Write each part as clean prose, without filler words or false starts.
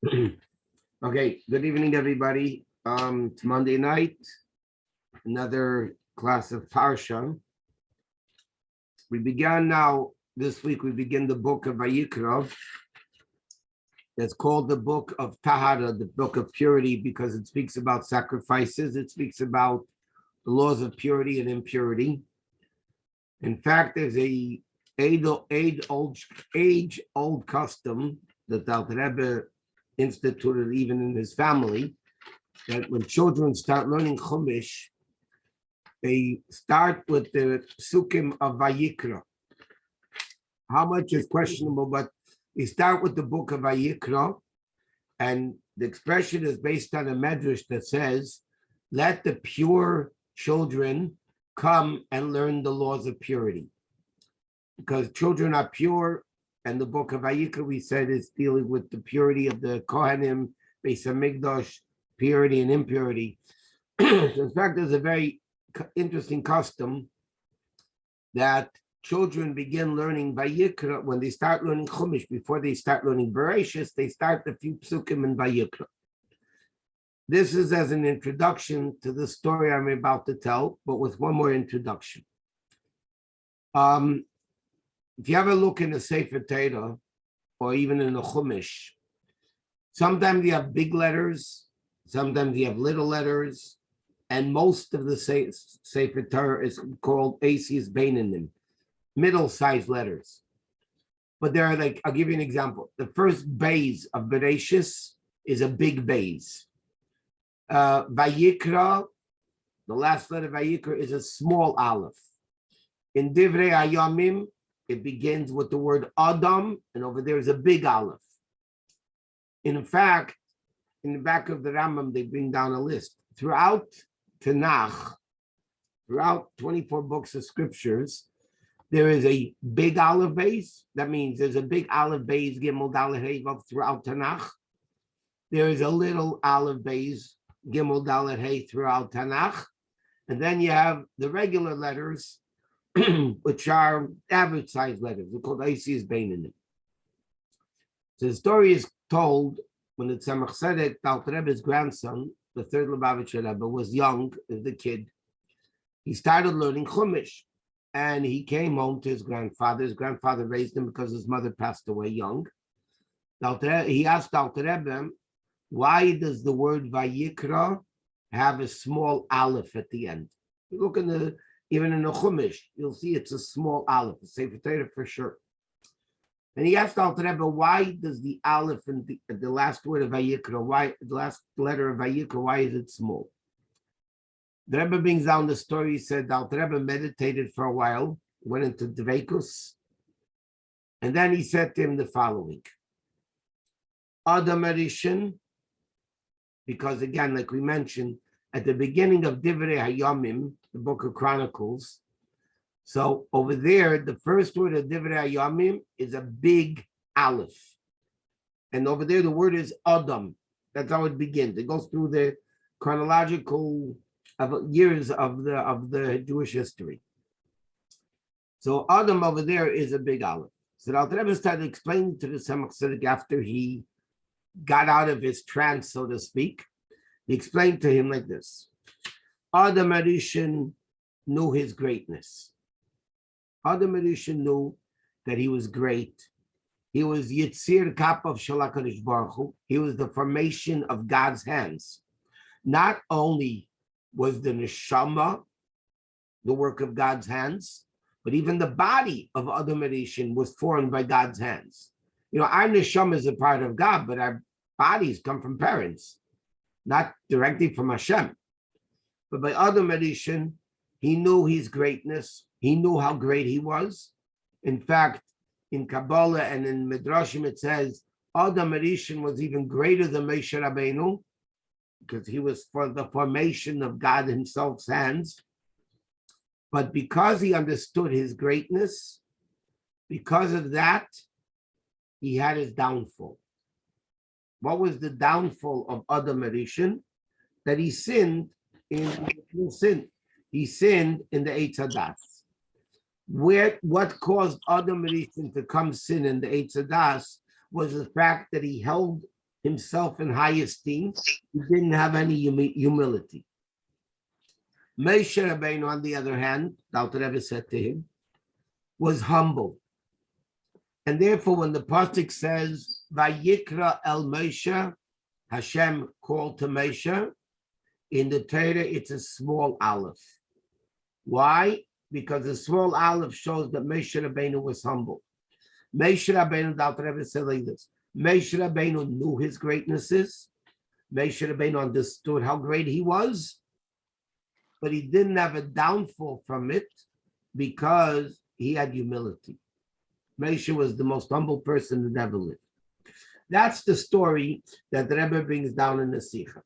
Okay, good evening, everybody. It's Monday night, another class of Parsha. We began now, this week we begin the book of Vayikra. It's called the book of Tahara, the book of purity, because it speaks about sacrifices. It speaks about the laws of purity and impurity. In fact, there's a age-old custom that the Alter Rebbe instituted even in his family, that when children start learning Chumash, they start with the psukim of Vayikra. How much is questionable, but they start with the book of Vayikra, and the expression is based on a medrash that says, let the pure children come and learn the laws of purity. Because children are pure, and the book of Vayikra, we said, is dealing with the purity of the Kohanim, Beis Hamikdash, purity and impurity. So in fact, there's a very interesting custom that children begin learning Vayikra when they start learning Chumash. Before they start learning Bereshis, they start a few psukim in Vayikra. This is as an introduction to the story I'm about to tell, but with one more introduction. If you have a look in the Sefer Torah, or even in the Chumash, sometimes you have big letters, sometimes you have little letters, and most of the Sefer Torah is called Asis Beinanim, middle-sized letters. But there are, like, I'll give you an example. The first beis of Bereshis is a big beis. Vayikra, the last letter of Vayikra, is a small aleph. In Divrei Hayamim, it begins with the word Adam, and over there is a big aleph. In fact, in the back of the Rambam, they bring down a list. Throughout Tanakh, throughout 24 books of scriptures, there is a big aleph base. That means there's a big aleph base, Gimel Daled Hey Vav, throughout Tanakh. There is a little aleph base, Gimel Daled Hey, throughout Tanakh. And then you have the regular letters, which are average sized letters. They're called Asis Beinanim. So the story is told when the Tzemach Tzedek, the Alter Rebbe's grandson, the third Lubavitcher Rebbe, was young as a kid. He started learning Chumash, and he came home to his grandfather. His grandfather raised him because his mother passed away young. He asked Alter Rebbe, why does the word Vayikra have a small aleph at the end? You look in even in the Chumash, you'll see it's a small aleph, a Sefer Torah for sure. And he asked Alter Rebbe, why does the aleph in the last word of Vayikra, why the last letter of Vayikra, why is it small? The Rebbe brings down the story. He said Alter Rebbe meditated for a while, went into Dveikus, and then he said to him the following: Adam Arishan, because again, like we mentioned, at the beginning of Divrei Hayamim, the book of Chronicles, so over there, the first word of Divrei Hayamim is a big aleph. And over there, the word is Adam. That's how it begins. It goes through the chronological years of the Jewish history. So Adam over there is a big aleph. So the Alter Rebbe started explaining to the Tzemach Tzedek after he got out of his trance, so to speak. He explained to him like this: Adam Arishan knew his greatness. Adam Arishan knew that he was great. He was Yitzir Kapav Shel HaKadosh Baruch Hu. He was the formation of God's hands. Not only was the neshama the work of God's hands, but even the body of Adam Arishan was formed by God's hands. You know, our neshama is a part of God, but our bodies come from parents, not directly from Hashem. But by Adam Arishan, he knew his greatness. He knew how great he was. In fact, in Kabbalah and in Midrashim, it says Adam Arishan was even greater than Moshe Rabbeinu, because he was for the formation of God himself's hands. But because he understood his greatness, because of that, he had his downfall. What was the downfall of Adam Arishan? That he sinned in sin. He sinned in the Eitz Hadas. What caused Adam Arishan to come sin in the Eitz Hadas was the fact that he held himself in high esteem. He didn't have any humility. Moshe Rabbeinu, on the other hand, the Alter Rebbe said to him, was humble. And therefore, when the Pasuk says, Vayikra el Moshe, Hashem called to Moshe, in the Torah, it's a small aleph. Why? Because the small aleph shows that Moshe Rabbeinu was humble. Moshe Rabbeinu, the Alter Rebbe said like this, Moshe Rabbeinu knew his greatnesses. Moshe Rabbeinu understood how great he was, but he didn't have a downfall from it because he had humility. Moshe was the most humble person that ever lived. That's the story that the Rebbe brings down in the Sikha.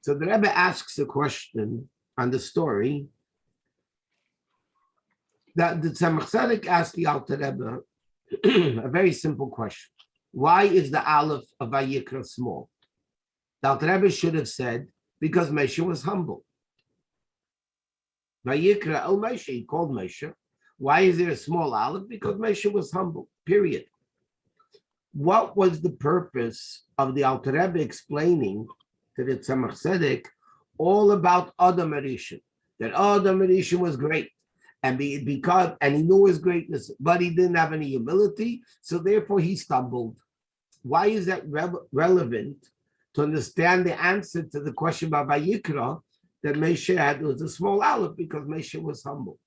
So the Rebbe asks a question on the story that the Tzemach Tzedek asked the Alter Rebbe a very simple question. Why is the Aleph of Vayikra small? The Alter Rebbe should have said, because Moshe was humble. Vayikra el Moshe, he called Moshe. Why is there a small Aleph? Because Moshe was humble, period. What was the purpose of the Alter Rebbe explaining to the Tzemach Tzedek all about Adam Rishon? That Adam Rishon was great. And because he knew his greatness, but he didn't have any humility, so therefore he stumbled. Why is that relevant to understand the answer to the question about Vayikra that Moshe had? Was a small aleph because Moshe was humble.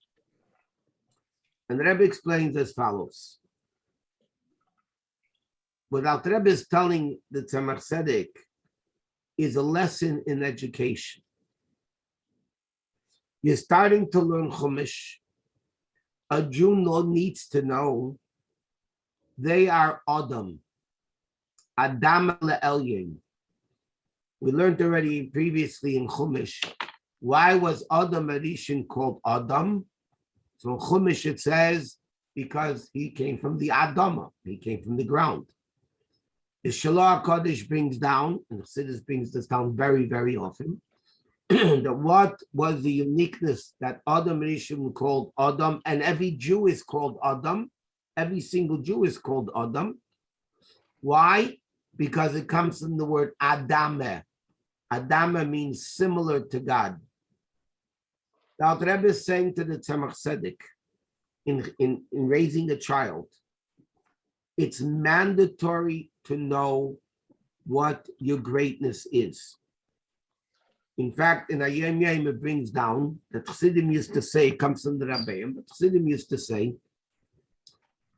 And the Rebbe explains as follows. What Alter Rebbe is telling the Tzemach Tzedek is a lesson in education. You're starting to learn Chumash. A Jew needs to know they are Adam. Adam le'elyon. We learned already previously in Chumash. Why was Adam Rishon called Adam? So in Chumash it says, because he came from the Adama. He came from the ground. The Shalom HaKadosh brings down, and Chassidus brings this down very, very often, that what was the uniqueness that Adam Rishon called Adam, and every Jew is called Adam, every single Jew is called Adam. Why? Because it comes from the word Adameh. Adameh means similar to God. The Alter Rebbe is saying to the Tzemach Tzedek, in raising a child, it's mandatory to know what your greatness is. In fact, in Ayem Yom it brings down that Chassidim used to say, it comes from the Rabbeim, but Chassidim used to say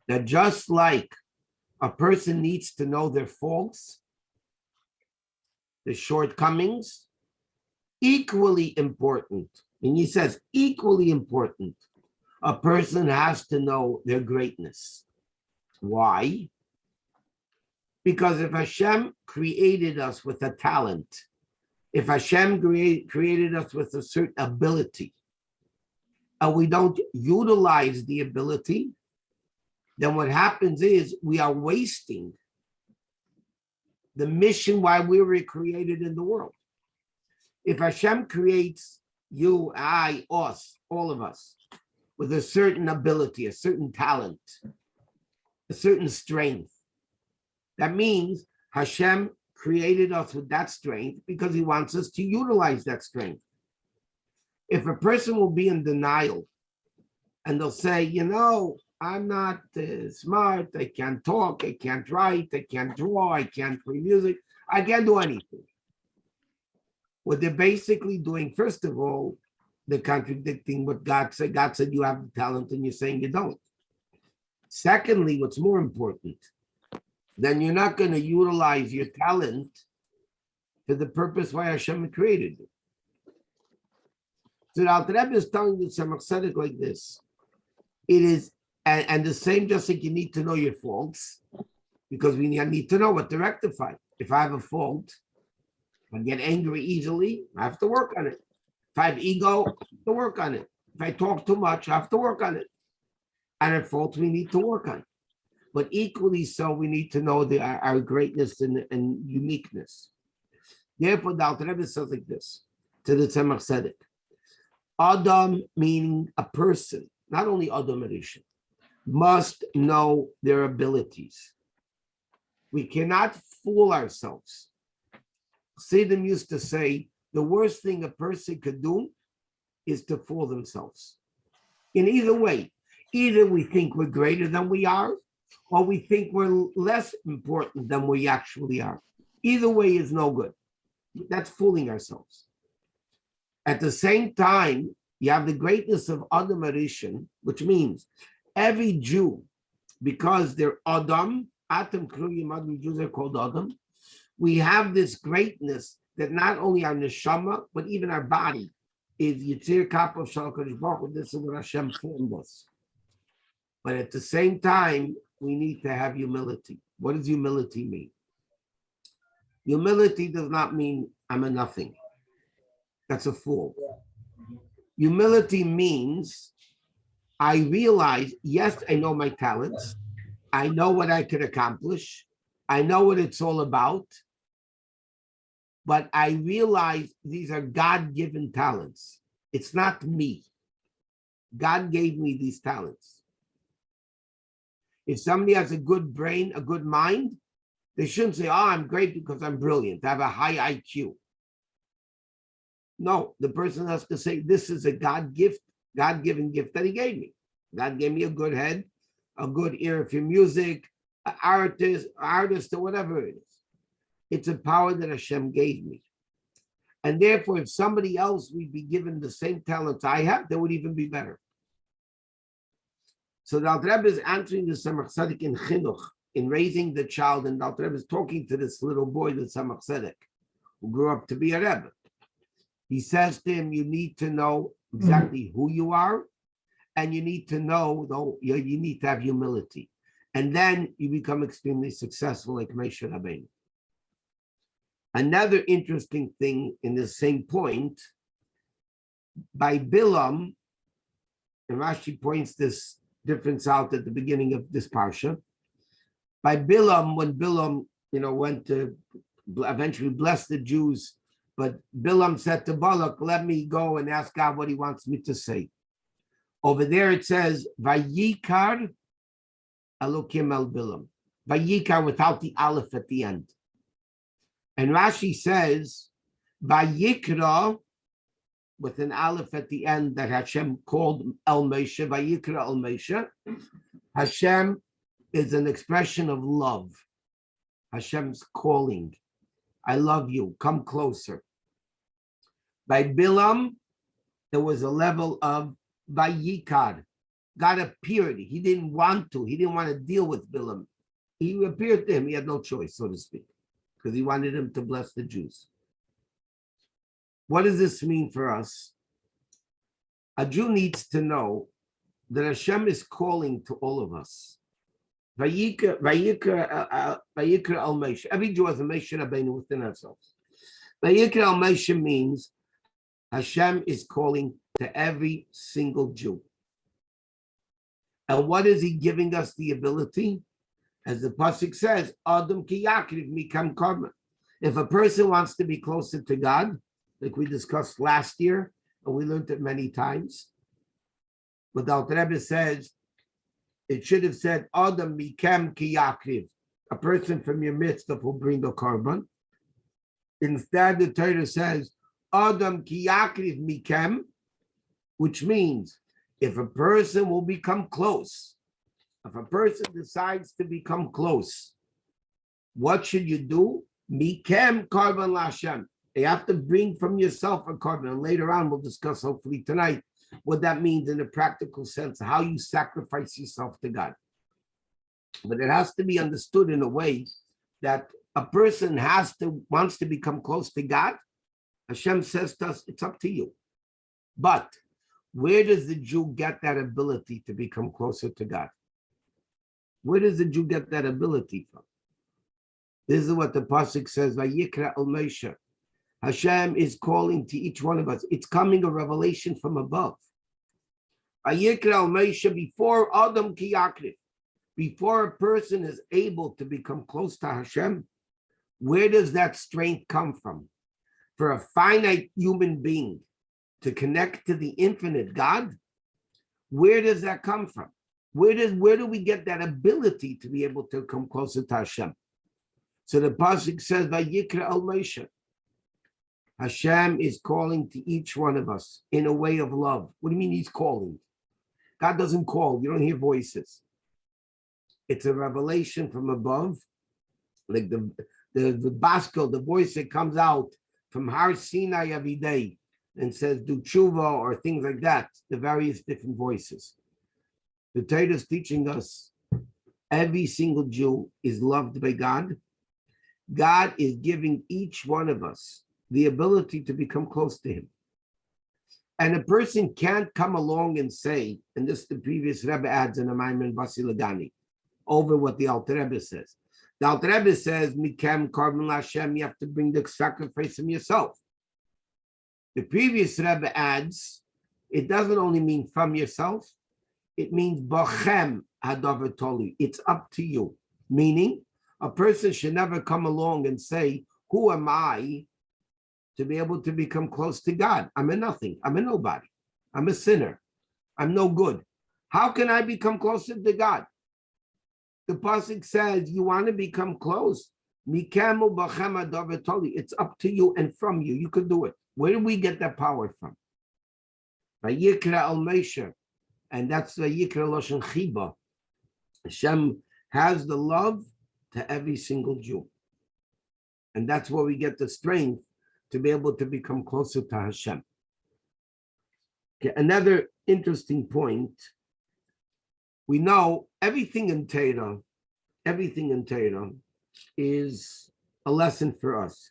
that just like a person needs to know their faults, the shortcomings, equally important, and he says equally important, a person has to know their greatness. Why? Because if Hashem created us with a talent, if Hashem created us with a certain ability, and we don't utilize the ability, then what happens is we are wasting the mission why we were created in the world. If Hashem creates you, I, us, all of us, with a certain ability, a certain talent, a certain strength, that means Hashem created us with that strength because he wants us to utilize that strength. If a person will be in denial and they'll say, I'm not smart, I can't talk, I can't write, I can't draw, I can't play music, I can't do anything. What they're basically doing, first of all, they're contradicting what God said. God said you have the talent and you're saying you don't. Secondly, what's more important, then you're not going to utilize your talent for the purpose why Hashem created you. So the Alter Rebbe is telling the Tzemach Tzedek like this. It is, and the same, just like you need to know your faults, because we need to know what to rectify. If I have a fault, I get angry easily, I have to work on it. If I have ego, I have to work on it. If I talk too much, I have to work on it. And at fault, we need to work on it. But equally so, we need to know our greatness and uniqueness. Therefore, the Alter Rebbe says like this to the Tzemach Tzedek. Adam, meaning a person, not only Adam Rishon, must know their abilities. We cannot fool ourselves. Chassidim used to say, the worst thing a person could do is to fool themselves. In either way, either we think we're greater than we are, or we think we're less important than we actually are. Either way is no good. That's fooling ourselves. At the same time, you have the greatness of Adam Arishan, which means every Jew, because they're Adam, Atam Kriyim Adam, Jews are called Adam, we have this greatness that not only our neshama, but even our body is Yitzir Kapav Shal Kadosh Baruch Hu. This is what Hashem formed us. But at the same time, we need to have humility. What does humility mean? Humility does not mean I'm a nothing. That's a fool. Humility means I realize, yes, I know my talents. I know what I could accomplish. I know what it's all about. But I realize these are God-given talents. It's not me. God gave me these talents. If somebody has a good brain, a good mind, they shouldn't say, oh, I'm great because I'm brilliant. I have a high IQ. No, the person has to say, this is a God-given gift that he gave me. God gave me a good head, a good ear for music, an artist, or whatever it is. It's a power that Hashem gave me. And therefore, if somebody else would be given the same talents I have, they would even be better. So the Alter Rebbe is answering the Tzemach Tzedek in Chinuch, in raising the child, and the Alter Rebbe is talking to this little boy, the Tzemach Tzedek, who grew up to be a Rebbe. He says to him, you need to know exactly who you are, and you need to know, though, you need to have humility. And then you become extremely successful like Moshe Rabbeinu. Another interesting thing in the same point, by Bilam, and Rashi points this difference out at the beginning of this Parsha, by Bilam, when Bilam, went to eventually bless the Jews, but Bilam said to Balak, let me go and ask God what he wants me to say. Over there it says, Vayikra Elokim el Bilam. Vayikra without the aleph at the end. And Rashi says, Vayikra, with an aleph at the end that Hashem called El Moshe, Vayikra El Moshe. Hashem is an expression of love. Hashem's calling. I love you, come closer. By Bilam, there was a level of Vayikar. God appeared. He didn't want to. He didn't want to deal with Bilam. He appeared to him. He had no choice, so to speak, because he wanted him to bless the Jews. What does this mean for us? A Jew needs to know that Hashem is calling to all of us. Vayikra al Moshe. Every Jew has a Moshe Rabbeinu within ourselves. Vayikra al Moshe means Hashem is calling to every single Jew. And what is he giving us the ability? As the pasuk says, Adam ki yakriv mikam karma. If a person wants to be closer to God, like we discussed last year, and we learned it many times, but the Alter Rebbe says, it should have said, Adam mikam ki yakriv, a person from your midst of will bring a korban. Instead, the Torah says, Adam ki yakriv mikam, which means if a person will become close, if a person decides to become close, what should you do? Mikem korban lashem. You have to bring from yourself a korban. And later on, we'll discuss, hopefully tonight, what that means in a practical sense, how you sacrifice yourself to God. But it has to be understood in a way that a person wants to become close to God. Hashem says to us, it's up to you. But where does the Jew get that ability to become closer to God? Where does the Jew get that ability from? This is what the pasuk says, Vayikra el Moshe. Hashem is calling to each one of us. It's coming a revelation from above. Vayikra el Moshe, before Adam ki yakriv, before a person is able to become close to Hashem, where does that strength come from? For a finite human being to connect to the infinite God, where does that come from? Where do we get that ability to be able to come closer to Hashem? So the pasuk says, Vayikra al Moshe. Hashem is calling to each one of us in a way of love. What do you mean he's calling? God doesn't call. You don't hear voices. It's a revelation from above, like the baskel, the voice that comes out from Har Sinai every day and says, do tshuva or things like that, the various different voices. The Torah is teaching us every single Jew is loved by God. God is giving each one of us the ability to become close to him. And a person can't come along and say, and this the previous Rebbe adds in a Maimon Basilagani, over what the Alter Rebbe says. The Alter Rebbe says, Mikem Karban Hashem, you have to bring the sacrifice from yourself. The previous Rebbe adds, it doesn't only mean from yourself, it means Bachem Hadavar Toli. It's up to you. Meaning, a person should never come along and say, who am I to be able to become close to God? I'm a nothing. I'm a nobody. I'm a sinner. I'm no good. How can I become closer to God? The pasuk says, you want to become close. It's up to you and from you. You can do it. Where do we get that power from? Vayikra al Moshe. And that's Vayikra Loshen Chiba. Hashem has the love to every single Jew. And that's where we get the strength to be able to become closer to Hashem. Okay, another interesting point. We know everything in Torah is a lesson for us.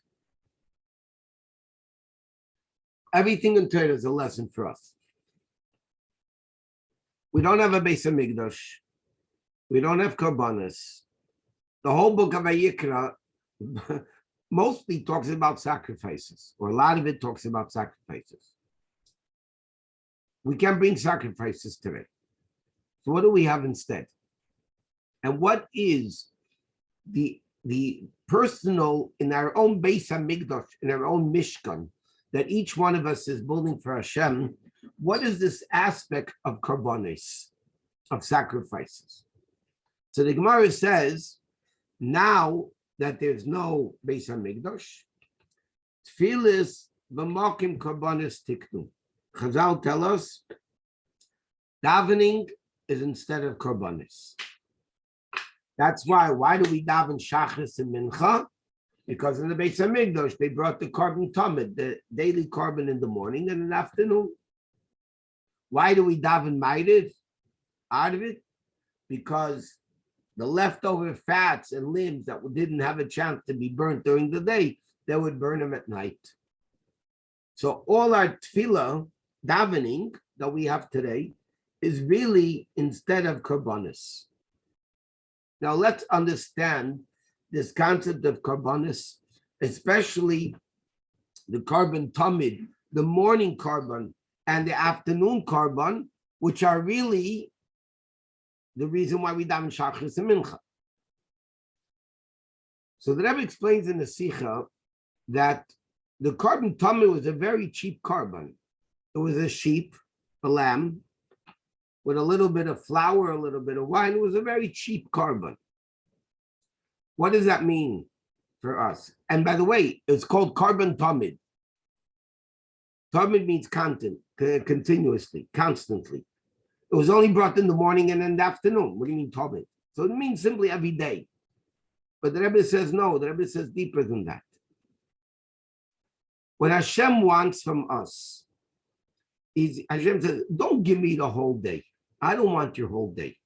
Everything in Torah is a lesson for us. We don't have a Beis Hamikdash. We don't have Karbanos. The whole book of Vayikra mostly talks about sacrifices, or a lot of it talks about sacrifices. We can't bring sacrifices today. So what do we have instead? And what is the personal, in our own Beis Hamikdash, in our own Mishkan, that each one of us is building for Hashem? What is this aspect of karbonis, of sacrifices? So the Gemara says, now that there's no Beis Hamikdash, tefillas b'makim karbonis tiknu. Chazal tell us, davening is instead of karbonis. That's why do we daven shachris and mincha? Because in the Beis Hamikdash, they brought the carbon tamid, the daily carbon in the morning and in the afternoon. Why do we daven ma'ariv out of it? Because the leftover fats and limbs that didn't have a chance to be burnt during the day, they would burn them at night. So all our tefillah, davening that we have today is really instead of karbonis. Now let's understand this concept of karbonis, especially the carbon tamid, the morning carbon and the afternoon carbon, which are really the reason why we daven shachris and mincha. So the Rebbe explains in the Sikha that the carbon tamid was a very cheap carbon. It was a sheep, a lamb, with a little bit of flour, a little bit of wine. It was a very cheap carbon. What does that mean for us? And by the way, it's called carbon tamid. Tamid means content, continuously, constantly. It was only brought in the morning and in the afternoon. What do you mean tamid? So it means simply every day. But the Rebbe says no, the Rebbe says deeper than that. What Hashem wants from us is, Hashem says, don't give me the whole day. I don't want your whole day.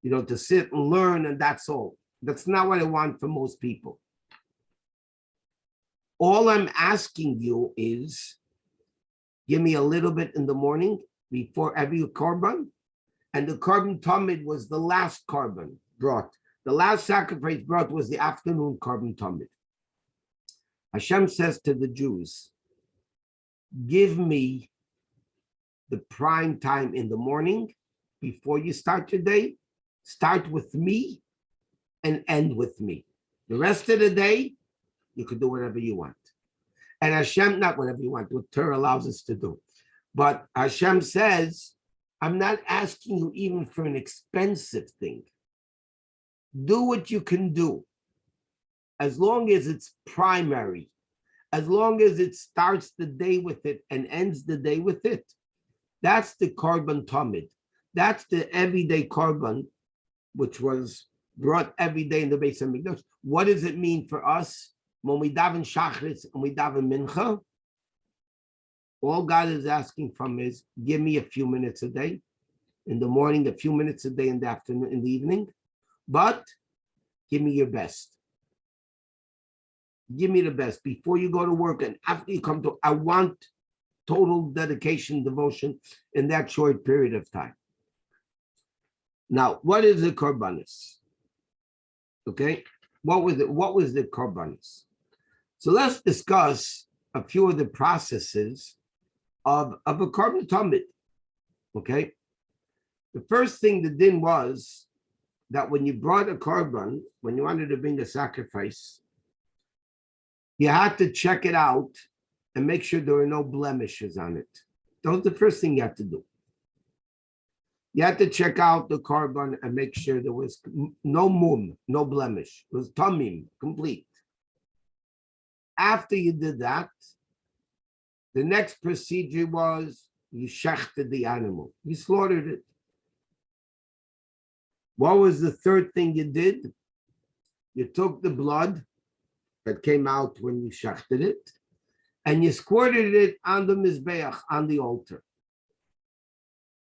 To sit and learn and that's all. That's not what I want for most people. All I'm asking you is, give me a little bit in the morning before every carbon. And the carbon tamid was the last carbon brought. The last sacrifice brought was the afternoon carbon tamid. Hashem says to the Jews, give me the prime time in the morning before you start your day. Start with me and end with me. The rest of the day, you can do whatever you want. And Hashem, not whatever you want, what Torah allows us to do. But Hashem says, I'm not asking you even for an expensive thing. Do what you can do. as long as it's primary, as long as it starts the day with it and ends the day with it, that's the korban tamid. That's the everyday korban, which was brought every day in the Beis Hamikdash. What does it mean for us when we daven shachris and we daven mincha? All God is asking from is, give me a few minutes a day, in the morning, a few minutes a day in the afternoon, in the evening, but give me your best. Give me the best before you go to work and after you come to. I want total dedication, devotion in that short period of time. Now, what is the korbanos? Okay, what was it? What was the korbanos? So let's discuss a few of the processes of a korban tamid. Okay, the first thing the din was that when you brought a korban, when you wanted to bring a sacrifice, you had to check it out and make sure there were no blemishes on it. That was the first thing you had to do. You had to check out the korban and make sure there was no mum, no blemish. It was tamim, complete. After you did that, the next procedure was you shechted the animal. You slaughtered it. What was the third thing you did? You took the blood that came out when you shechted it, and you squirted it on the mizbeach, on the altar.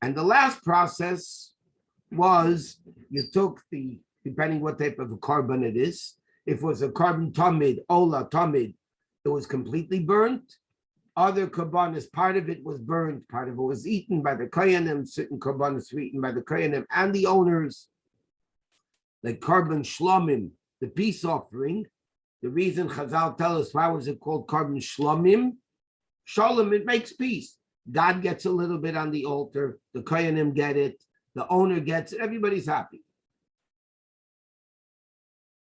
And the last process was you took the, depending what type of a korban it is, if it was a korban tamid, ola tamid, it was completely burnt. Other korbanos, part of it was burnt, part of it was eaten by the kohanim, certain korbanos were eaten by the kohanim and the owners, like korban shlomim, the peace offering. The reason Chazal tell us why was it called korban shlomim? Shalom, it makes peace. God gets a little bit on the altar, the kohanim get it, the owner gets it, everybody's happy.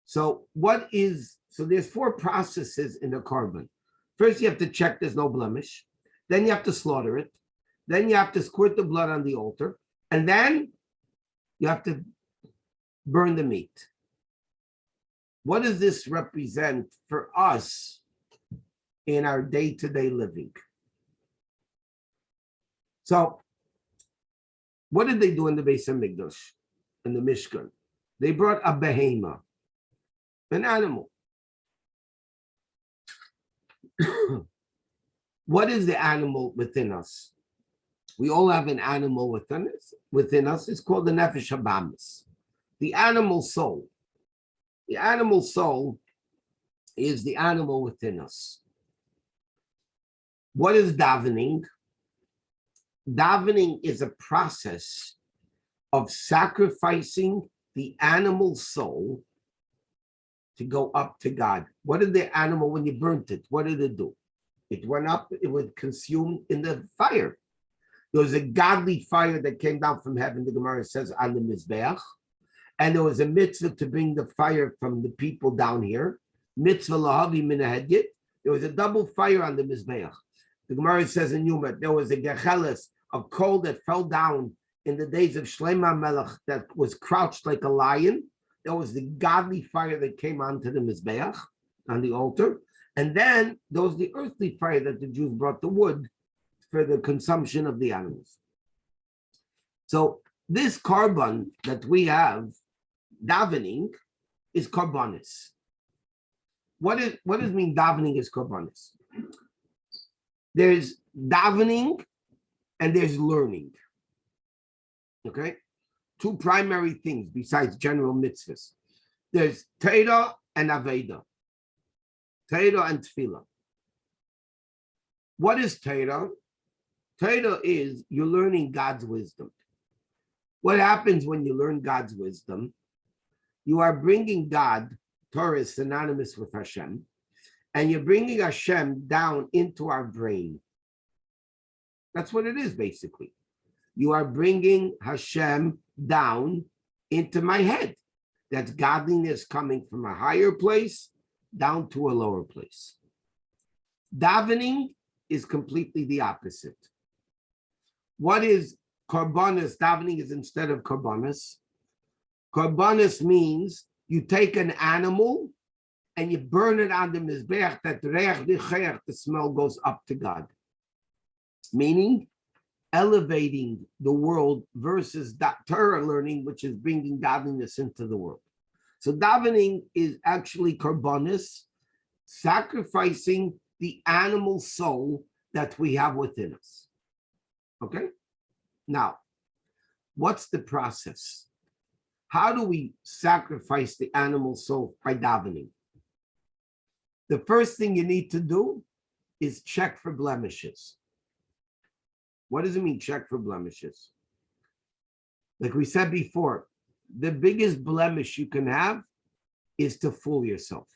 So there's four processes in the korban. First, you have to check there's no blemish. Then you have to slaughter it. Then you have to squirt the blood on the altar. And then you have to burn the meat. What does this represent for us in our day-to-day living? So, what did they do in the Beis Hamikdash, in the Mishkan? They brought a behema, an animal. What is the animal within us? We all have an animal within us. It's called the nefesh habamis, the animal soul. The animal soul is the animal within us. What is davening? Davening is a process of sacrificing the animal soul to go up to God. What did the animal, when you burnt it, what did it do? It went up, it was consumed in the fire. There was a godly fire that came down from heaven, the Gemara says, on the Mizbeach. And there was a mitzvah to bring the fire from the people down here. Mitzvah lahavi min hadyet. There was a double fire on the Mizbeach. The Gemara says in Yuma, there was a gecheles of coal that fell down in the days of Shlomo Melech that was crouched like a lion. There was the godly fire that came onto the Mizbeach, on the altar. And then there was the earthly fire that the Jews brought the wood for the consumption of the animals. So this korban that we have, davening, is korbanis. What does mean davening is korbanis? There's davening and there's learning. Okay? Two primary things besides general mitzvahs. There's Torah and Aveda. Torah and Tefillah. What is Torah? Torah is you're learning God's wisdom. What happens when you learn God's wisdom? You are bringing God, Torah is synonymous with Hashem, and you're bringing Hashem down into our brain. That's what it is, basically. You are bringing Hashem down into my head. That's godliness coming from a higher place down to a lower place. Davening is completely the opposite. What is korbanos? Davening is instead of korbanos. Korbanos means you take an animal and you burn it on the mizbeach, that the smell goes up to God. Meaning, elevating the world versus that Torah learning, which is bringing godliness into the world. So davening is actually korbanos, sacrificing the animal soul that we have within us. Okay? Now, what's the process? How do we sacrifice the animal soul by davening? The first thing you need to do is check for blemishes. What does it mean, check for blemishes? Like we said before, the biggest blemish you can have is to fool yourself.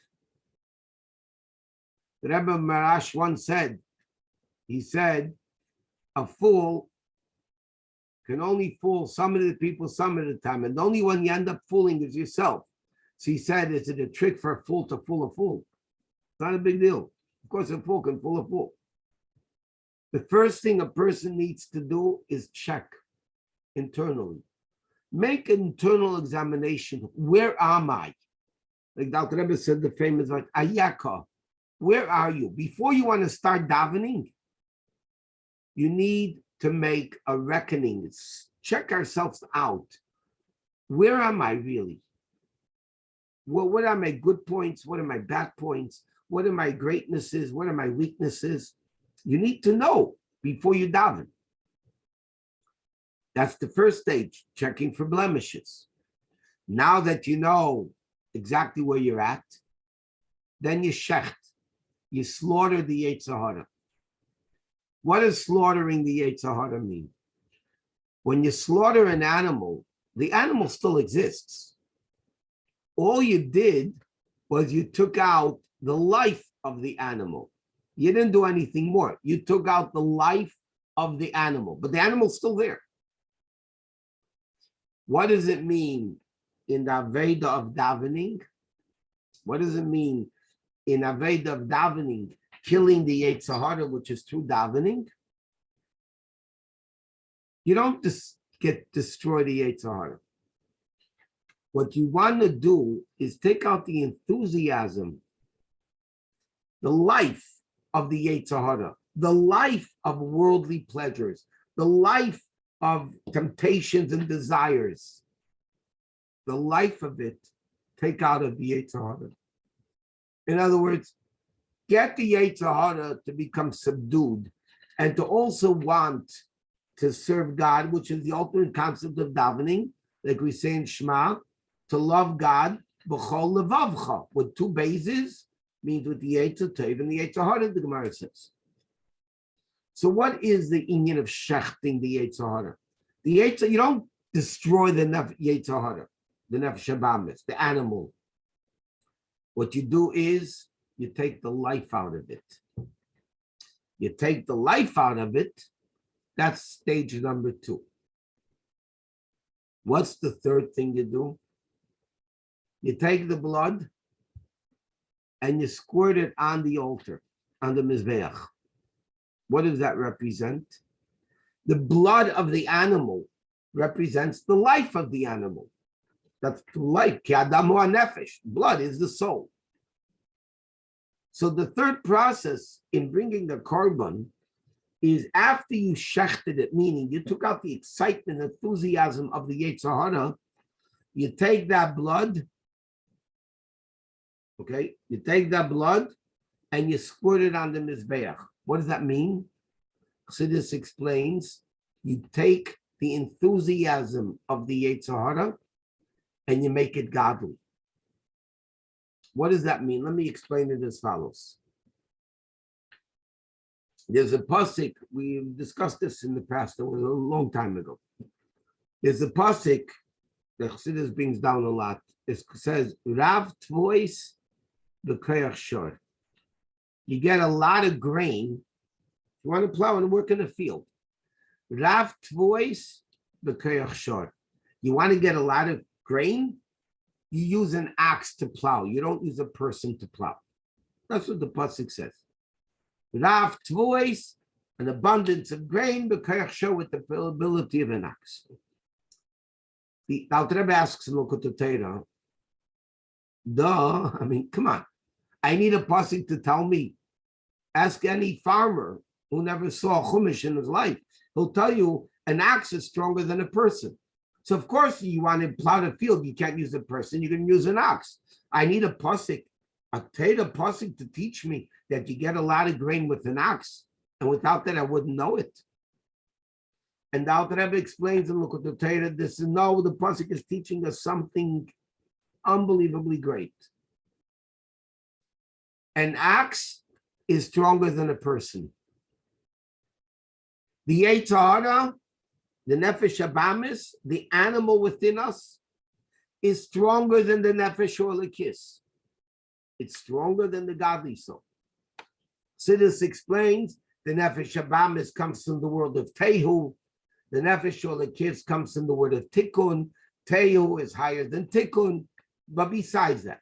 The Rebbe Marash once said, he said, a fool can only fool some of the people some of the time, and the only one you end up fooling is yourself. So he said, is it a trick for a fool to fool a fool? It's not a big deal. Of course, a fool can fool a fool. The first thing a person needs to do is check internally. Make an internal examination. Where am I? Like Dr. Rebbe said, the famous like Ayaka. Where are you? Before you want to start davening, you need to make a reckoning. Check ourselves out. Where am I really? Well, what are my good points? What are my bad points? What are my greatnesses? What are my weaknesses? You need to know before you daven. That's the first stage, checking for blemishes. Now that you know exactly where you're at, then you shecht. You slaughter the Yetzer Hara. What does slaughtering the Yetzer Hara mean? When you slaughter an animal, the animal still exists. All you did was you took out the life of the animal. You didn't do anything more. You took out the life of the animal, but the animal's still there. What does it mean in the Aveda of davening? What does it mean in Aveda of davening, killing the Yetzer Hara, which is through davening? You don't just destroy the Yetzer Hara. What you want to do is take out the enthusiasm, the life of the Yetzer Hara, the life of worldly pleasures, the life of temptations and desires. The life of it, take out of the Yetzer Hara. In other words, get the Yetzer Hara to become subdued and to also want to serve God, which is the ultimate concept of davening, like we say in Shema, to love God b'chol levavcha, with two bases, means with the Yetzer Tov and the Yetzer Hara, the Gemara says. So what is the inyan of shechting the Yetzer Hara? The Yetzer, you don't destroy the Yetzer Hara, the Nefesh Habamis, the animal. What you do is you take the life out of it. You take the life out of it, that's stage number 2. What's the third thing you do? You take the blood and you squirt it on the altar, on the mizbeach. What does that represent? The blood of the animal represents the life of the animal. That's the life. Ki adam hu nefesh. Blood is the soul. So the third process in bringing the korban is after you shechted it, meaning you took out the excitement, enthusiasm of the Yetzer Hara, you take that blood, okay? You take that blood and you squirt it on the mizbeach. What does that mean? Chassidus explains, you take the enthusiasm of the Yetzer Hara and you make it godly. What does that mean? Let me explain it as follows. There's a pasuk, we discussed this in the past, it was a long time ago. There's a pasuk that Chassidus brings down a lot. It says, Rav Tvois b'koyach shor. You get a lot of grain. You want to plow and work in a field. Rav Tvois b'koyach shor. You want to get a lot of grain? You use an axe to plow. You don't use a person to plow. That's what the pasuk says. Rav Tvois, an abundance of grain, b'koyach shor, with the ability of an axe. The Alter Rebbe asks in Lokot Torah, I mean, come on. I need a pasuk to tell me. Ask any farmer who never saw chumash in his life. He'll tell you an ox is stronger than a person. So of course you want to plow the field, you can't use a person, you can use an ox. I need a pasuk, a pasuk to teach me that you get a lot of grain with an ox. And without that, I wouldn't know it. And the Alter Rebbe explains in Look at the Torah, the pasuk is teaching us something unbelievably great. An ox is stronger than a person. The Yetzer Hara, the Nefesh Abamis, the animal within us, is stronger than the Nefesh Orlikis. It's stronger than the godly soul. Chassidus explains the Nefesh Abamis comes from the world of Tehu. The Nefesh Orlikis comes from the word of Tikkun. Tehu is higher than Tikkun. But besides that,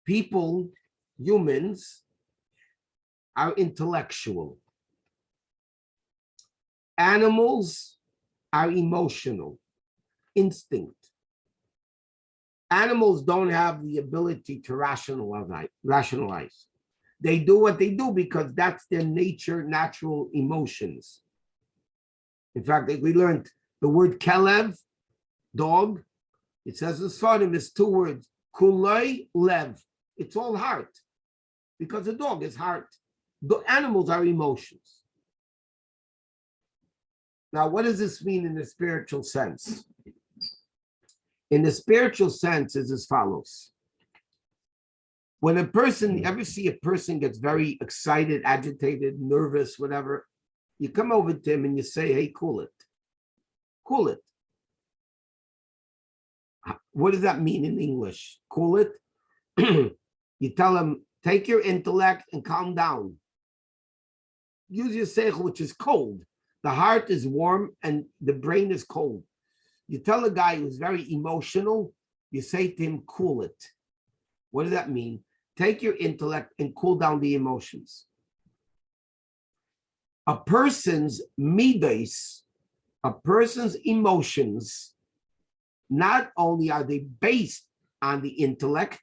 people, humans, are intellectual. Animals are emotional, instinct. Animals don't have the ability to rationalize. They do what they do because that's their nature, natural emotions. In fact, we learned the word kelev, dog, it says the Sodom is two words, kulei lev. It's all heart, because the dog is heart. The animals are emotions. Now, what does this mean in the spiritual sense? In the spiritual sense is as follows. When a person, ever see a person gets very excited, agitated, nervous, whatever, you come over to him and you say, hey, cool it. Cool it. What does that mean in English? Cool it? You tell him, take your intellect and calm down. Use your seichel, which is cold. The heart is warm and the brain is cold. You tell a guy who's very emotional, you say to him, cool it. What does that mean? Take your intellect and cool down the emotions. A person's midas, a person's emotions, not only are they based on the intellect,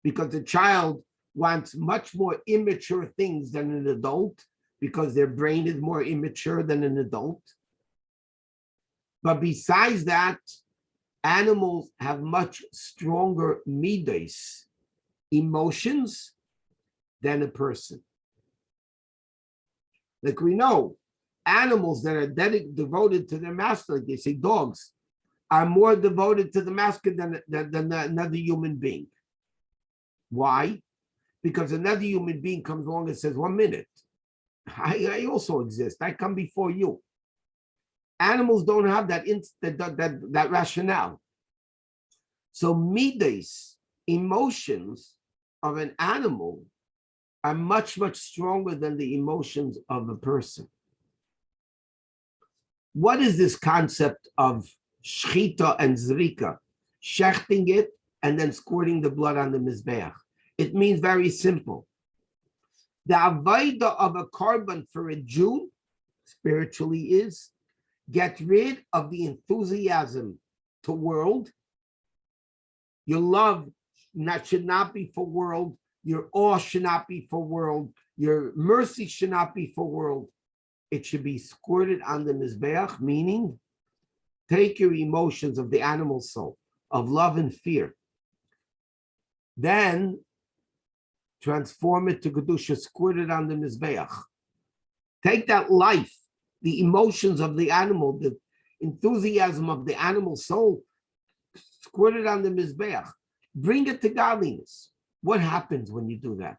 because the child wants much more immature things than an adult, because their brain is more immature than an adult. But besides that, animals have much stronger midas, emotions, than a person. Like we know, animals that are devoted to their master, like they say dogs, are more devoted to the master than another human being. Why? Because another human being comes along and says, 1 minute, I also exist. I come before you. Animals don't have that rationale. So midas, emotions of an animal are much, much stronger than the emotions of a person. What is this concept of shchita and zrika? Shechting it and then squirting the blood on the mizbeach. It means very simple. The avodah of a korban for a Jew, spiritually, is get rid of the enthusiasm to world. Your love should not be for world. Your awe should not be for world. Your mercy should not be for world. It should be squirted on the mizbeach, meaning take your emotions of the animal soul, of love and fear. Then transform it to Kedusha, squirt it on the Mizbeach. Take that life, the emotions of the animal, the enthusiasm of the animal soul, squirt it on the Mizbeach. Bring it to godliness. What happens when you do that?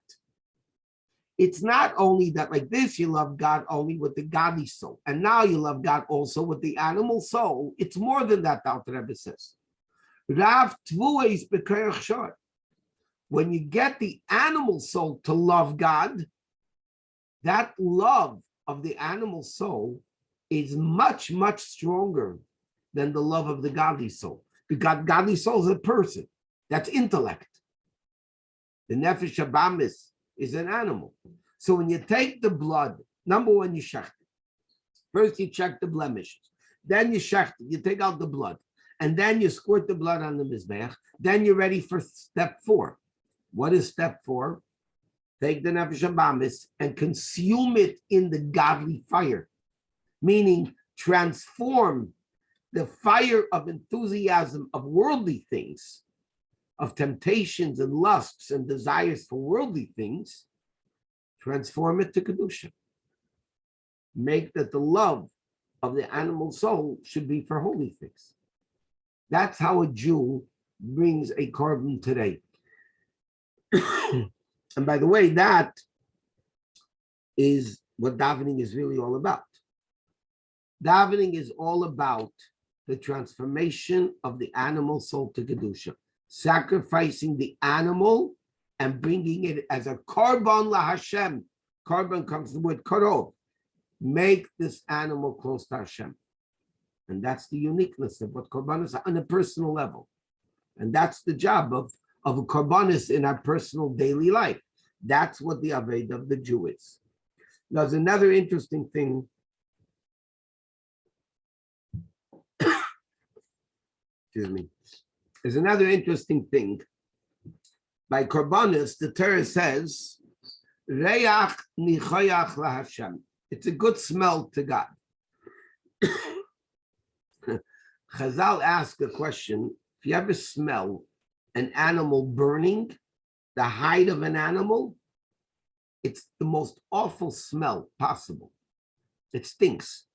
It's not only that like this, you love God only with the godly soul, and now you love God also with the animal soul. It's more than that, the Alter Rebbe says. Rav Tvuah b'koach shor. When you get the animal soul to love God, that love of the animal soul is much, much stronger than the love of the godly soul. Because godly soul is a person. That's intellect. The nefesh habamis is an animal. So when you take the blood, number one, you shech it. First, you check the blemishes. Then you shech it. You take out the blood. and then you squirt the blood on the Mizbeach, then you're ready for step 4. What is step 4? Take the Nefesh Habamis and consume it in the godly fire, meaning transform the fire of enthusiasm of worldly things, of temptations and lusts and desires for worldly things, transform it to Kedusha. Make that the love of the animal soul should be for holy things. That's how a Jew brings a korban today. And by the way, that is what davening is really all about. Davening is all about the transformation of the animal soul to Kedusha, sacrificing the animal and bringing it as a korban la Hashem. Korban comes from the word korov. Make this animal close to Hashem. And that's the uniqueness of what korban is on a personal level. And that's the job of a korbanis in our personal daily life. That's what the Aved of the Jew is. There's another interesting thing. Excuse me. There's another interesting thing. By korbanis, the Torah says, Reach nichayach laHashem. It's a good smell to God. Chazal asked a question: if you ever smell an animal burning, the hide of an animal, it's the most awful smell possible. It stinks.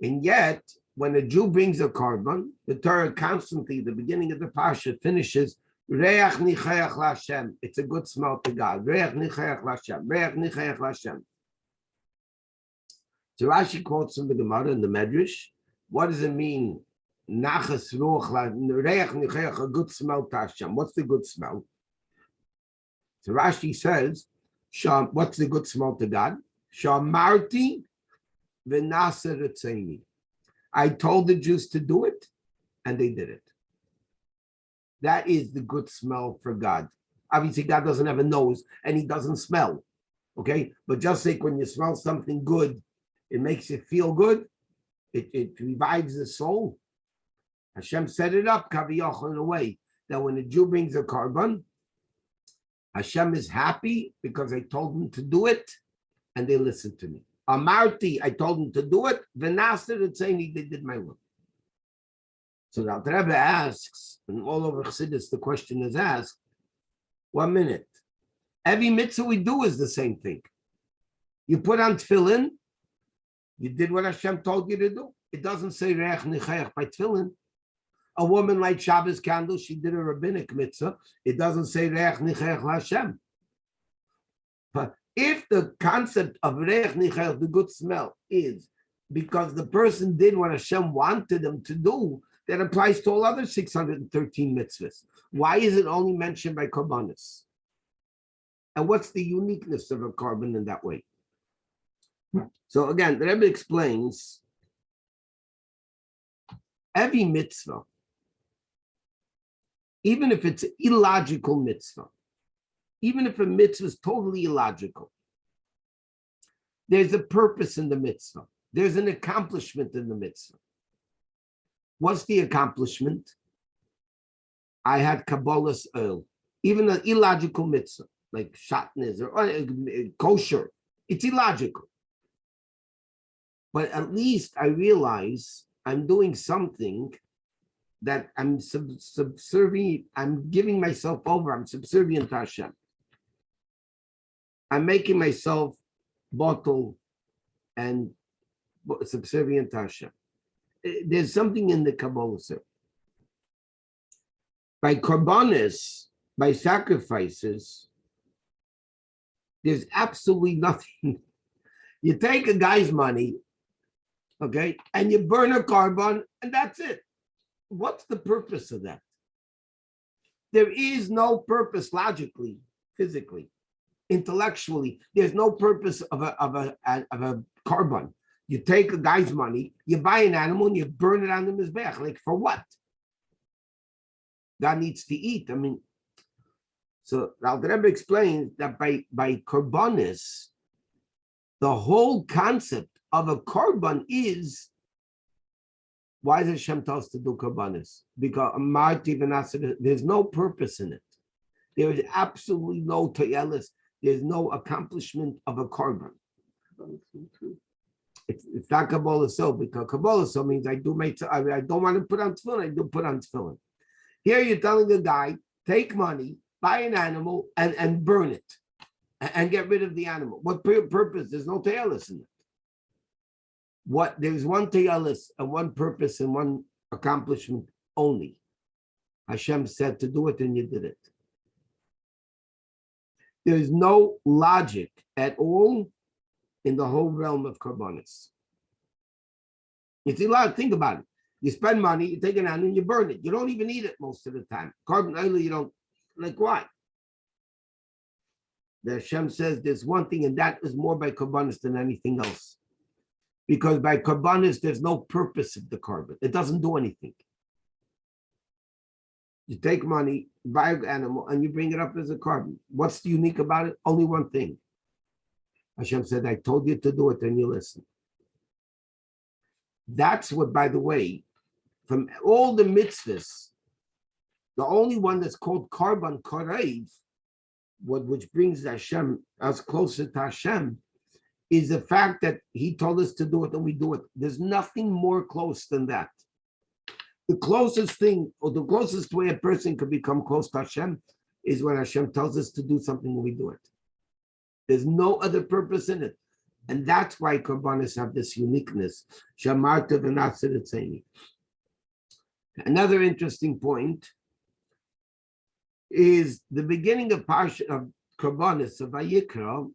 And yet, when a Jew brings a korban, the Torah constantly, the beginning of the Parshat finishes, Reach nichayach laHashem. It's a good smell to God. Reach nichayach laHashem. Reach nichayach laHashem. So Rashi quotes from the Gemara in the Medrash. What does it mean? Nachas ruach reich nichayach, a good smell to Hashem. What's the good smell? So Rashi says, what's the good smell to God? Shamarti v'nasa retzeni. I told the Jews to do it, and they did it. That is the good smell for God. Obviously, God doesn't have a nose, and he doesn't smell. Okay? But just like when you smell something good, it makes you feel good. It revives the soul. Hashem set it up, kaviyachol, in a way that when a Jew brings a korban, Hashem is happy because I told him to do it, and they listened to me. Amarti, I told them to do it. V'nasir, it's saying they did my will. So the Alter Rebbe asks, and all over Chassidus the question is asked, 1 minute. Every mitzvah we do is the same thing. You put on tefillin, you did what Hashem told you to do. It doesn't say reich nichayach by tefillin. A woman lights Shabbos candles, she did a rabbinic mitzvah. It doesn't say reich nichayach Hashem. But if the concept of reich nichayach, the good smell, is because the person did what Hashem wanted them to do, that applies to all other 613 mitzvahs. Why is it only mentioned by korbanos? And what's the uniqueness of a korban in that way? So again, the Rebbe explains every mitzvah, even if it's an illogical mitzvah, even if a mitzvah is totally illogical, there's a purpose in the mitzvah. There's an accomplishment in the mitzvah. What's the accomplishment? I had Kabbalah's oil. Even an illogical mitzvah, like shatnez or kosher, it's illogical. But at least I realize I'm doing something that I'm subservient, I'm giving myself over, I'm subservient to Hashem. I'm making myself bottle and subservient to Hashem. There's something in the Kabbalah. By korbanos, by sacrifices, there's absolutely nothing. You take a guy's money, okay, and you burn a korban, and that's it. What's the purpose of that? There is no purpose logically, physically, intellectually. There's no purpose of a korban. You take a guy's money, you buy an animal, and you burn it on the mizbeach. Like for what? God needs to eat. I mean, so the Alter Rebbe explains that by korbanos, the whole concept of a korban is Why does Hashem tell us to do korbanos? Because there's no purpose in it. There is absolutely no toyelis. There's no accomplishment of a korban. It's not Kabbalah so, because Kabbalah so means I don't want to put on tefillin, I do put on tefillin. Here you're telling a guy, take money, buy an animal, and burn it, and get rid of the animal. What purpose? There's no te'elis in it. There's one te'elis and one purpose and one accomplishment only. Hashem said to do it, and you did it. There is no logic at all in the whole realm of korbanos. You see, think about it. You spend money, you take an animal, and you burn it. You don't even eat it most of the time. Korban oil, you don't, like why? The Hashem says there's one thing, and that is more by korbanos than anything else. Because by korbanos, there's no purpose of the korban. It doesn't do anything. You take money, buy an animal, and you bring it up as a korban. What's unique about it? Only one thing. Hashem said, I told you to do it, and you listen. That's what, by the way, from all the mitzvahs, the only one that's called korban korev, which brings Hashem us closer to Hashem, is the fact that He told us to do it and we do it. There's nothing more close than that. The closest thing, or the closest way a person could become close to Hashem, is when Hashem tells us to do something and we do it. There's no other purpose in it. And that's why korbanos have this uniqueness. Shamarta v'nasir etzeni. Another interesting point is the beginning of Parshat of korbanos of Vayikra.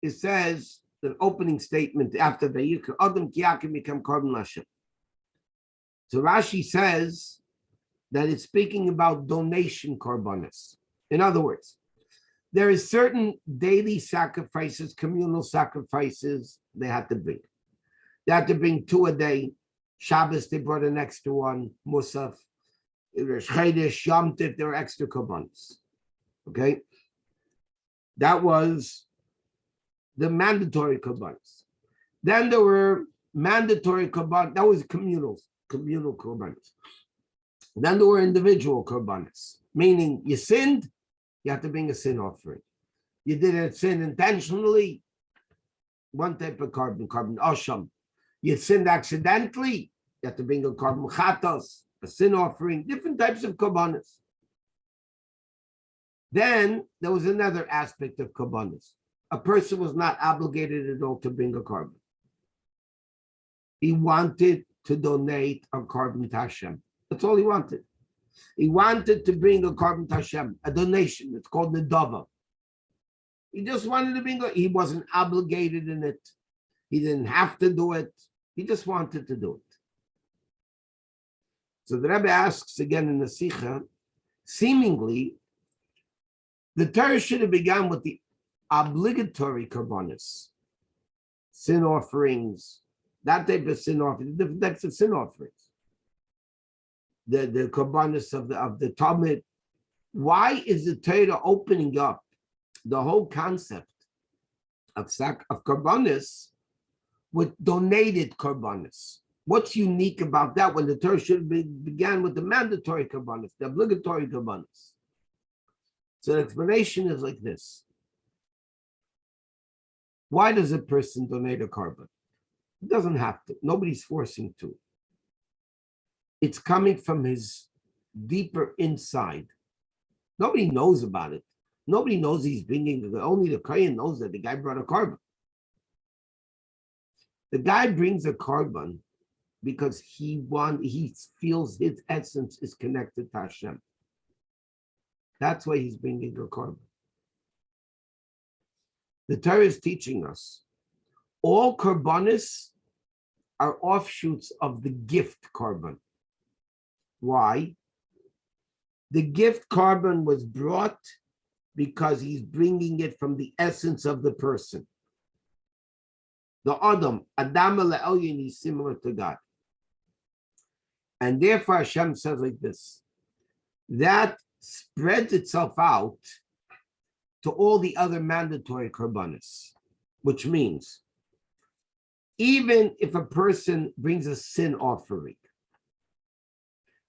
It says the opening statement after Vayikra, Adam kiyakim become korban l'Hashem. So Rashi says that it's speaking about donation korbanos. In other words, there is certain daily sacrifices, communal sacrifices they had to bring. They had to bring 2 a day. Shabbos, they brought an extra one. Musaf, Rosh Chodesh, Yom Tov, there were extra korbanos. Okay? That was the mandatory korbanos. Then there were mandatory korbanos. That was communal korbanos. Then there were individual korbanos, meaning you sinned, you have to bring a sin offering. You didn't sin intentionally, one type of korban osham. You sinned accidentally, you have to bring a korban chatos, a sin offering, different types of korbanos. Then there was another aspect of korbanos. A person was not obligated at all to bring a korban. He wanted to donate a korban to Hashem. That's all he wanted. He wanted to bring a korban to Hashem, a donation. It's called nedava. He just wanted to bring it. He wasn't obligated in it. He didn't have to do it. He just wanted to do it. So the Rebbe asks again in the Sikha, seemingly, the Torah should have begun with the obligatory korbanos, sin offerings, that type of sin offerings, different types of sin offerings. The korbanos of the Talmud. Why is the Torah opening up the whole concept of korbanos with donated korbanos? What's unique about that when the Torah should have began with the mandatory korbanos, the obligatory korbanos? So the explanation is like this. Why does a person donate a korban? He doesn't have to. Nobody's forcing to. It's coming from his deeper inside. Nobody knows about it. Nobody knows he's bringing, only the Kohen knows that the guy brought a korban. The guy brings a korban because he feels his essence is connected to Hashem. That's why he's bringing a korban. The Torah is teaching us all korbanos are offshoots of the gift korban. Why? The gift korban was brought because he's bringing it from the essence of the person. The Adam Le'elyon is similar to God. And therefore Hashem says like this, that spreads itself out to all the other mandatory korbanos, which means even if a person brings a sin offering,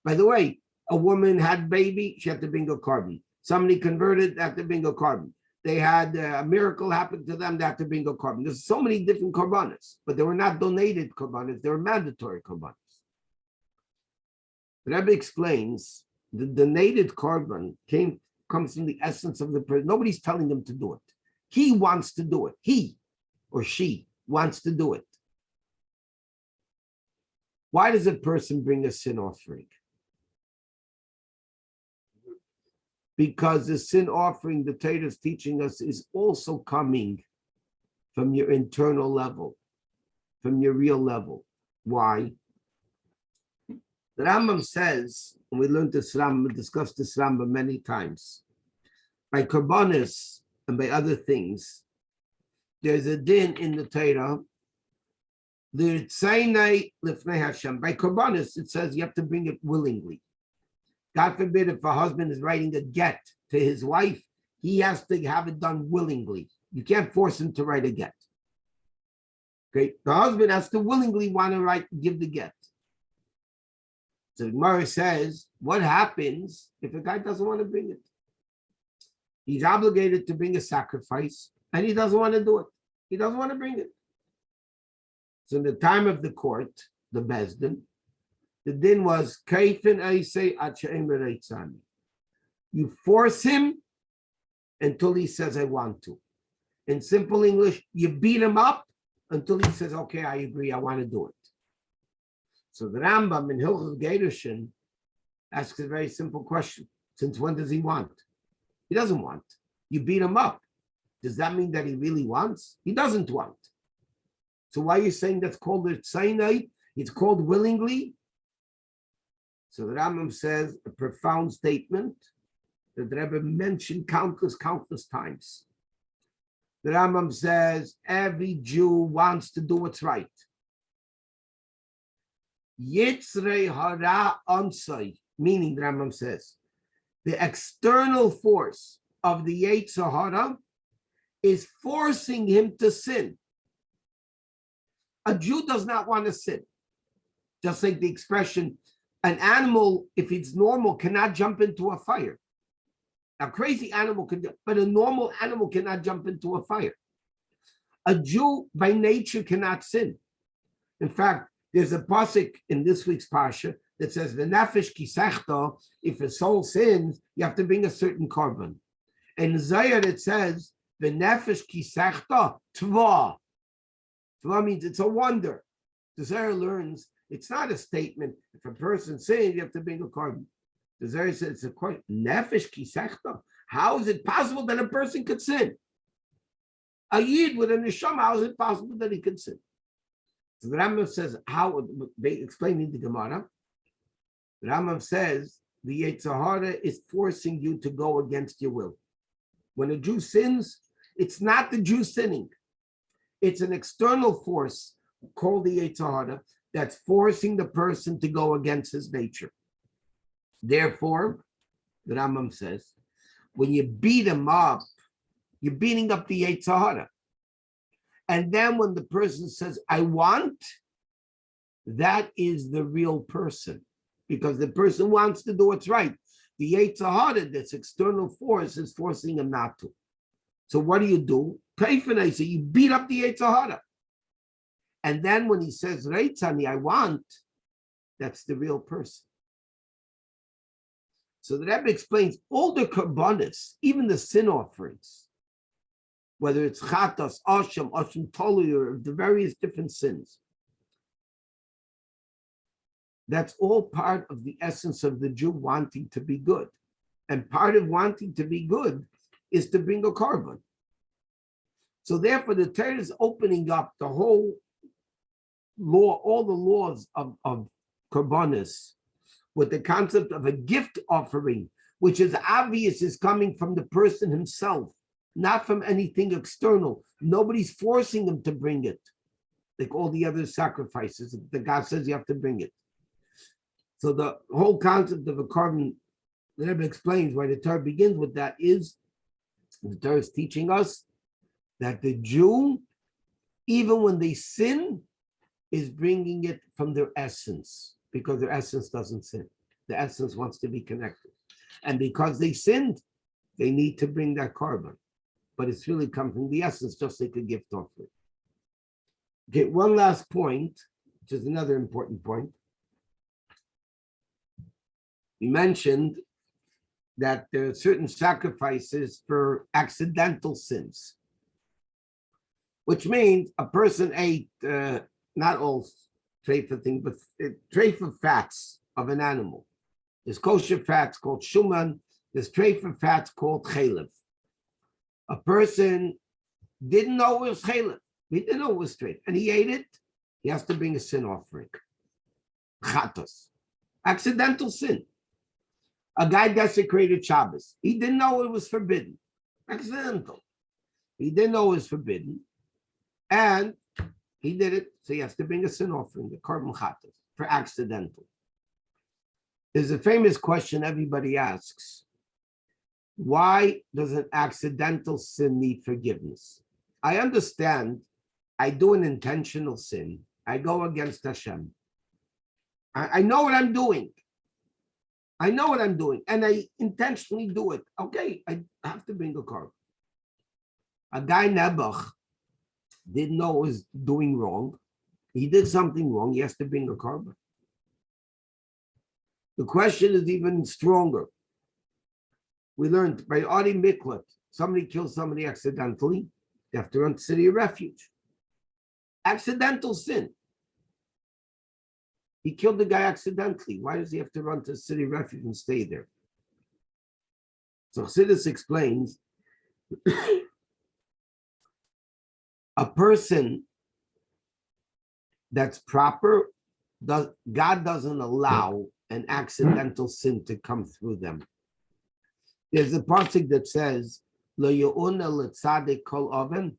By the way, a woman had baby, she had to bring a carbon. Somebody converted, they had to bring a carbon. They had a miracle happen to them, they had to bring a carbon. There's so many different korbanos, but they were not donated korbanos, they were mandatory korbanos. The Rebbe explains the donated korban comes from the essence of the person. Nobody's telling him to do it. He wants to do it. He or she wants to do it. Why does a person bring a sin offering? Because the sin offering, the Torah is teaching us, is also coming from your internal level, from your real level. Why? The Rambam says, and we learned this Rambam, we discussed this Rambam many times, by korbanos and by other things, there's a din in the Torah, the Tzaynai Lifnei Hashem. By korbanos, it says you have to bring it willingly. God forbid if a husband is writing a get to his wife, he has to have it done willingly. You can't force him to write a get. Okay, the husband has to willingly want to give the get. So the Gemara says, what happens if a guy doesn't want to bring it? He's obligated to bring a sacrifice, and he doesn't want to do it. He doesn't want to bring it. So in the time of the court, the Bezdin, the din was, you force him until he says, I want to. In simple English, you beat him up until he says, okay, I agree, I want to do it. So the Rambam in Hilchos Gerushin asks a very simple question. Since when does he want? He doesn't want. You beat him up. Does that mean that he really wants? He doesn't want. So why are you saying that's called a tzaynai? It's called willingly. So the Rambam says a profound statement that the Rebbe mentioned countless times. The Rambam says every Jew wants to do what's right. Yitzrei hara onsai, meaning the Rambam says, the external force of the Yetzer Hara is forcing him to sin. A Jew does not want to sin. Just like the expression, an animal, if it's normal, cannot jump into a fire. A crazy animal can, but a normal animal cannot jump into a fire. A Jew by nature cannot sin. In fact, there's a pasuk in this week's Parsha that says, "V'nefesh kisechta." If a soul sins, you have to bring a certain korban. And in Zayar it says, "V'nefesh kisechta tva." Tva means it's a wonder. The Zayar learns it's not a statement. If a person sins, you have to bring a korban. The Zayar says it's a question. Nefesh kisechta. How is it possible that a person could sin? A yid with a neshama, how is it possible that he could sin? So the Rambam says, how they explain in the Gemara. The Rambam says the Yetzer Hara is forcing you to go against your will. When a Jew sins, it's not the Jew sinning. It's an external force called the Yetzer Hara that's forcing the person to go against his nature. Therefore, the Rambam says, when you beat him up, you're beating up the Yetzer Hara. And then when the person says, I want, that is the real person. Because the person wants to do what's right. The Yetzer Hara, this external force, is forcing him not to. So what do? So you beat up the Yetzer Hara. And then when he says, Reitzani, I want, that's the real person. So the Rebbe explains all the korbanos, even the sin offerings, whether it's chatas, asham tolu, or the various different sins. That's all part of the essence of the Jew wanting to be good. And part of wanting to be good is to bring a korban. So therefore, the Torah is opening up the whole law, all the laws of korbanos, with the concept of a gift offering, which is obvious is coming from the person himself, not from anything external. Nobody's forcing him to bring it, like all the other sacrifices. The God says you have to bring it. So the whole concept of a korban, the Rebbe explains why the Torah begins with that is, the Torah is teaching us that the Jew, even when they sin, is bringing it from their essence, because their essence doesn't sin. The essence wants to be connected. And because they sinned, they need to bring that carbon. But it's really come from the essence, just like a gift offering. Okay, one last point, which is another important point. We mentioned that there are certain sacrifices for accidental sins, which means a person ate not all treifa things, but treifa fats of an animal. There's kosher fats called shuman. There's treifa fats called chalev. A person didn't know it was chalev. He didn't know it was treifa, and he ate it. He has to bring a sin offering. Chatos, accidental sin. A guy desecrated Shabbos. He didn't know it was forbidden. Accidental. He didn't know it was forbidden. And he did it, so he has to bring a sin offering, the carbon chatas, for accidental. There's a famous question everybody asks. Why does an accidental sin need forgiveness? I understand I do an intentional sin. I go against Hashem. I know what I'm doing. I know what I'm doing, and I intentionally do it. Okay, I have to bring a carbon. A guy Nebuch didn't know he was doing wrong. He did something wrong. He has to bring a carbon. The question is even stronger. We learned by Adi Miklat, somebody kills somebody accidentally, they have to run to city of refuge. Accidental sin. He killed the guy accidentally. Why does he have to run to the city of refuge and stay there? So Chassidus explains, a person that's proper, God doesn't allow an accidental sin to come through them. There's a pasuk that says, "Lo yu'una l'tzadik kol oven."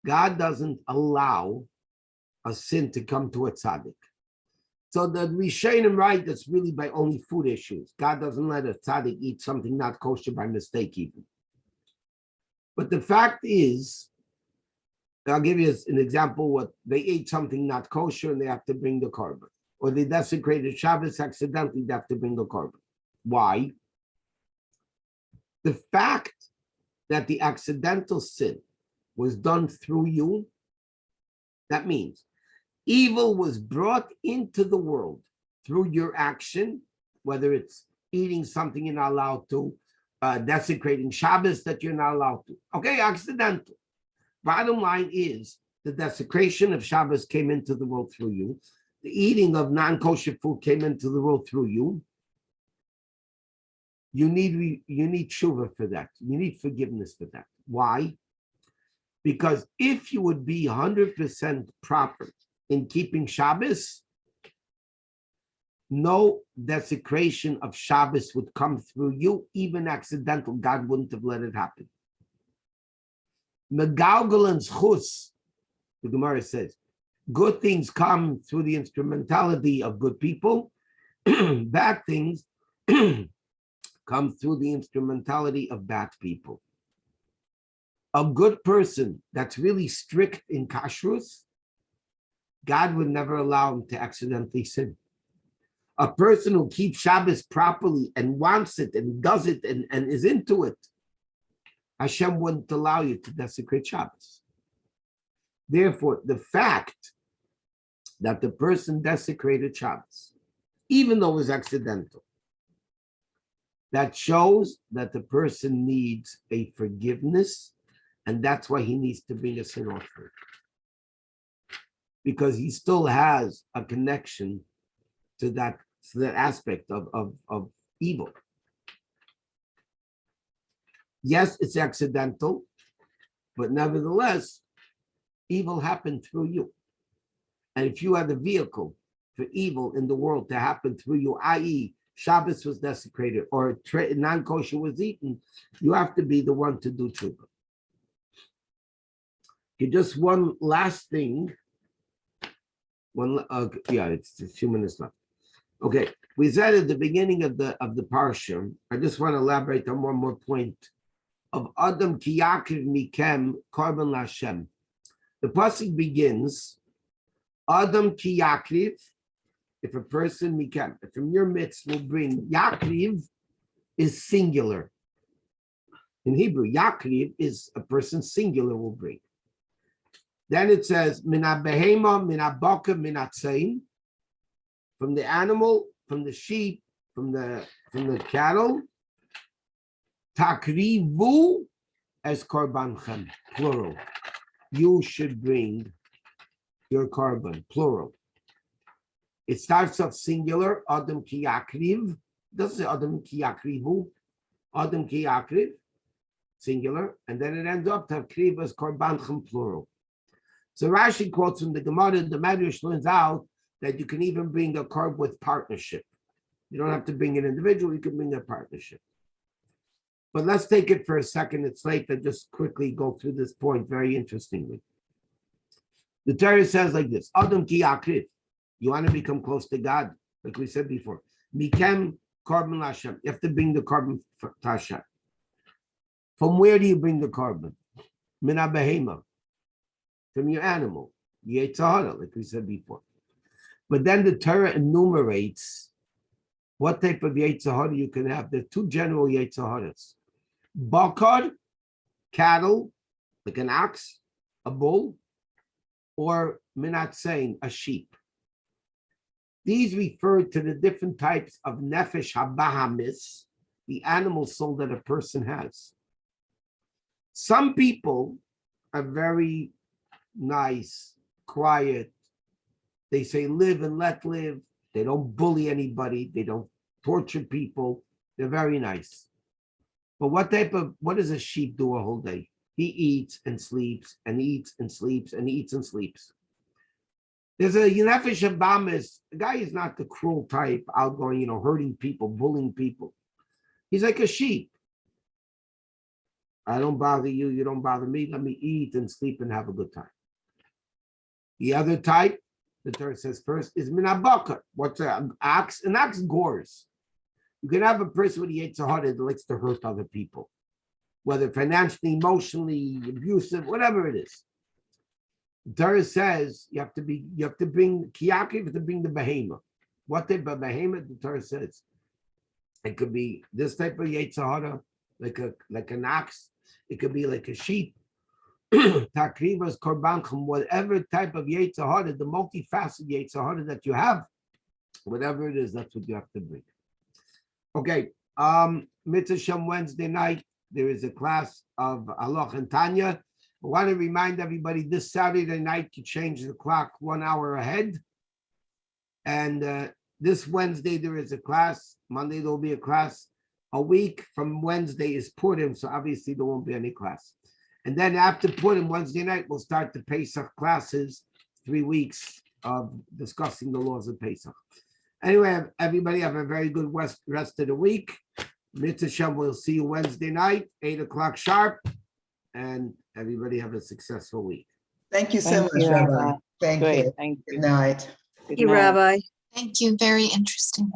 God doesn't allow a sin to come to a tzaddik. So the Rishonim write that's really by only food issues. God doesn't let a tzaddik eat something not kosher by mistake even. But the fact is, I'll give you an example, what they ate something not kosher and they have to bring the carbon. Or they desecrated Shabbos accidentally, they have to bring the carbon. Why? The fact that the accidental sin was done through you, that means evil was brought into the world through your action, whether it's eating something you're not allowed to, desecrating Shabbos that you're not allowed to. Okay, accidental. Bottom line is the desecration of Shabbos came into the world through you. The eating of non-kosher food came into the world through you. You need tshuva for that. You need forgiveness for that. Why? Because if you would be 100% proper in keeping Shabbos, no desecration of Shabbos would come through you, even accidental. God wouldn't have let it happen. Megalgal and chus, the Gemara says, good things come through the instrumentality of good people. Bad things come through the instrumentality of bad people. A good person that's really strict in kashrus, God would never allow him to accidentally sin. A person who keeps Shabbos properly and wants it and does it and is into it, Hashem wouldn't allow you to desecrate Shabbos. Therefore, the fact that the person desecrated Shabbos, even though it was accidental, that shows that the person needs a forgiveness, and that's why he needs to bring a sin offering. Because he still has a connection to that aspect of evil. Yes, it's accidental, but nevertheless, evil happened through you. And if you are the vehicle for evil in the world to happen through you, i.e., Shabbos was desecrated or non-kosher was eaten, you have to be the one to do tshuva. Okay, just one last thing. It's a few minutes left. Okay, we said at the beginning of the parsha, I just want to elaborate on one more point of Adam ki yakiv mikem korban lashem. The pasuk begins, Adam ki yakiv if a person from your midst will bring Yakriv is singular. In Hebrew, Yakriv is a person singular will bring. Then it says, Mina behema, mina baka, mina tzayin, from the animal, from the sheep, from the cattle, takrivu as korbanchem, plural. You should bring your korban, plural. It starts off singular, Adam ki yakriv. Doesn't say Adam ki yakrivu, Adam ki yakriv, singular, and then it ends up takriv as korbanchem, plural. So Rashi quotes from the Gemara, the Medrash learns out that you can even bring a korban with partnership. You don't have to bring an individual, you can bring a partnership. But let's take it for a second. It's late to just quickly go through this point very interestingly. The Torah says like this, Adam ki yakriv. You want to become close to God, like we said before. Mikem korban Hashem. You have to bring the korban to Hashem. From where do you bring the korban? Mina behema. From your animal. Yetzahara, like we said before. But then the Torah enumerates what type of Yetzahara you can have. There are two general Yetzaharas. Bakar, cattle, like an ox, a bull, or minat saying, a sheep. These refer to the different types of nefesh habahamis, the animal soul that a person has. Some people are very nice, quiet. They say live and let live. They don't bully anybody. They don't torture people. They're very nice. But what does a sheep do a whole day? He eats and sleeps and eats and sleeps and eats and sleeps. There's a nefesh habahamis. The guy is not the cruel type, outgoing, hurting people, bullying people. He's like a sheep. I don't bother you, you don't bother me. Let me eat and sleep and have a good time. The other type, the Torah says first, is minabaka. What's an ox? An ox gores. You can have a person with a Yetzirah that likes to hurt other people, whether financially, emotionally, abusive, whatever it is. The Torah says you have to bring kiyakiv, you have to bring the behema. What type of behema? The Torah says it could be this type of Yetzirah, like an ox. It could be like a sheep. Takrivas korbanchem, whatever type of Yetzirah, the multifaceted Yetzirah that you have, whatever it is, that's what you have to bring. Okay, Mitzvah Shem Wednesday night, there is a class of Aloch and Tanya. I want to remind everybody this Saturday night to change the clock 1 hour ahead. And this Wednesday there is a class. Monday there will be a class. A week from Wednesday is Purim, so obviously there won't be any class. And then after Purim, Wednesday night, we'll start the Pesach classes, 3 weeks of discussing the laws of Pesach. Anyway, everybody have a very good rest of the week. Mitzvah Shem, we'll see you Wednesday night, 8 o'clock sharp. And everybody have a successful week. Thank you so much, Rabbi. Thank you. Thank you. Good night. Good Thank you, night. Rabbi. Thank you. Very interesting.